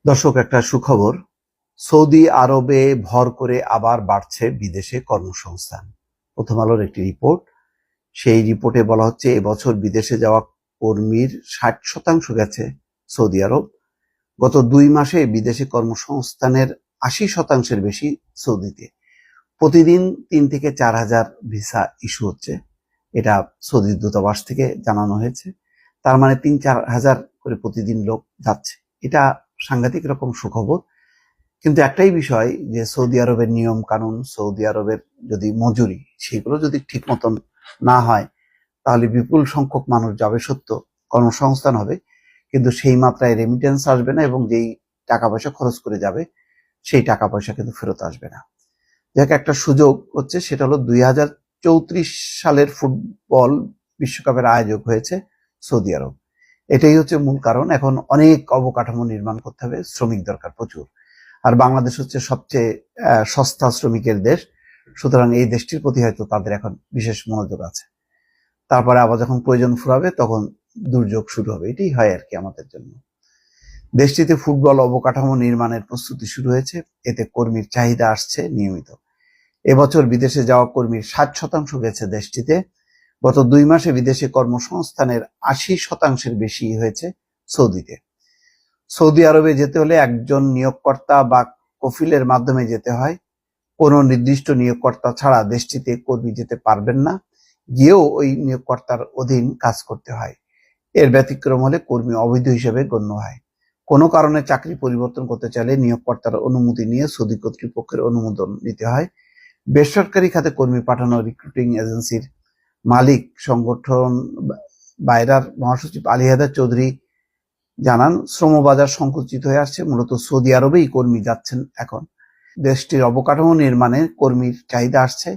দর্শক, একটা সুখবর। সৌদি আরবে ভর করে আবার বাড়ছে বিদেশে কর্মসংস্থান। প্রথম আলোর একটি রিপোর্ট, সেই রিপোর্টে বলা হচ্ছে এবছর বিদেশে যাওয়া কর্মীর 60% গেছে সৌদি আরব। গত 2 মাসে বিদেশে কর্মসংস্থানের 80%-এর বেশি সৌদিতে। প্রতিদিন 3 থেকে 4 হাজার ভিসা ইস্যু হচ্ছে, এটা সৌদি দূতাবাস থেকে জানানো হয়েছে। তার মানে 3-4 হাজার করে প্রতিদিন লোক যাচ্ছে। এটা সাংঘাতিক রকম সুখবর। কিন্তু একটাই বিষয়, যে সৌদি আরবের নিয়ম কানুন, সৌদি আরবের যদি মজুরি, সেগুলো যদি ঠিক মতন না হয়, তাহলে বিপুল সংখ্যক মানুষ যাবে সত্য, কর্মসংস্থান হবে, কিন্তু সেই মাত্রায় রেমিটেন্স আসবে না, এবং যেই টাকা পয়সা খরচ করে যাবে সেই টাকা পয়সা কিন্তু ফেরত আসবে না। যাক, একটা সুযোগ হচ্ছে, সেটা হলো 2034 সালের ফুটবল বিশ্বকাপের আয়োজক হয়েছে সৌদি আরব। এটাই হচ্ছে মূল কারণ। এখন অনেক অবকাঠামো নির্মাণ করতে হবে, শ্রমিক দরকার প্রচুর। আর বাংলাদেশ হচ্ছে সবচেয়ে সস্তা শ্রমিকের দেশ, সুতরাং এই দেশটির প্রতি হয়তো তাদের এখন বিশেষ মনোযোগ আছে। তারপরে আবার যখন প্রয়োজন ফুরাবে তখন দুর্যোগ শুরু হবে, এটাই হয় আর কি আমাদের জন্য। দেশটিতে ফুটবল অবকাঠামো নির্মাণের প্রস্তুতি শুরু হয়েছে, এতে কর্মীর চাহিদা আসছে নিয়মিত। এবছর বিদেশে যাওয়া কর্মীর 60% গেছে দেশটিতে। গত 2 মাসে বিদেশে কর্মসংস্থানের 80%-এর বেশি হয়েছে সৌদিতে। সৌদি আরবে যেতে হলে একজন নিয়োগকর্তা বা কফিলের মাধ্যমে যেতে হয়। কোনো নির্দিষ্ট নিয়োগকর্তা ছাড়া দেশটিতে কর্মী যেতে পারবেন না, গিয়েও ওই নিয়োগকর্তার অধীন কাজ করতে হয়। এর ব্যতিক্রম হলে কর্মী অবৈধ হিসেবে গণ্য হয়। কোনো কারণে চাকরি পরিবর্তন করতে চাইলে নিয়োগকর্তার অনুমতি নিয়ে সৌদি কর্তৃপক্ষের অনুমোদন নিতে হয়। বেসরকারি খাতে কর্মী পাঠানো রিক্রুটিং এজেন্সির মালিক সংগঠন বাইরার মহাসচিব আলী হায়দার চৌধুরী জানান, শ্রমবাজার সংকুচিত হয়ে আসছে, মূলত সৌদি আরবেই কর্মী যাচ্ছেন এখন। দেশটির অবকাঠামো নির্মাণে কর্মীর চাহিদা আসছে,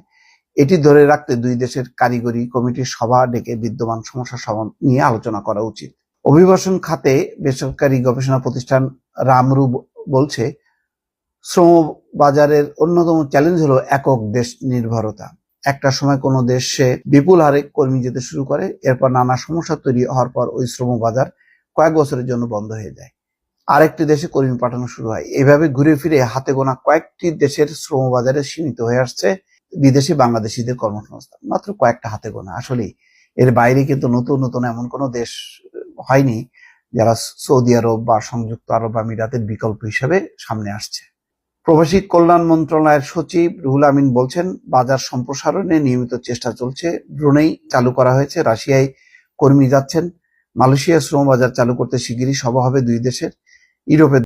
এটি ধরে রাখতে 2 দেশের কারিগরি কমিটির সভা ডেকে বিদ্যমান সমস্যা সমাধান নিয়ে আলোচনা করা উচিত। অভিবাসন খাতে বেসরকারি গবেষণা প্রতিষ্ঠান রামরু বলছে, শ্রম বাজারের অন্যতম চ্যালেঞ্জ হলো একক দেশ নির্ভরতা। একটা সময় কোনো দেশে বিপুল হারে কর্মী যেতে শুরু করে, এরপর নানা সমস্যা তৈরি হওয়ার পর ওই শ্রম বাজার কয়েক বছরের জন্য বন্ধ হয়ে যায়, আরেকটি দেশে কর্মী পাঠানো শুরু হয়। এভাবে ঘুরে ফিরে হাতে গোনা কয়েকটি দেশের শ্রম বাজারে সীমিত হয়ে আসছে বিদেশি বাংলাদেশিদের কর্মসংস্থান, মাত্র কয়েকটা হাতে গোনা। আসলেই এর বাইরে কিন্তু নতুন নতুন এমন কোনো দেশ হয়নি যারা সৌদি আরব বা সংযুক্ত আরব আমিরাতের বিকল্প হিসেবে সামনে আসছে। প্রবাসী কল্যাণ মন্ত্রণালয়ের সচিব রুহুল আমিন বলছেন, বাজার সম্প্রসারণে নিয়মিত চেষ্টা চলছে। ব্রুনেই চালু করা হয়েছে, রাশিয়ায় কর্মী যাচ্ছেন, মালয়েশিয়া শ্রম বাজার চালু করতে শিগগিরই সভা হবে 2 দেশের। ইউরোপে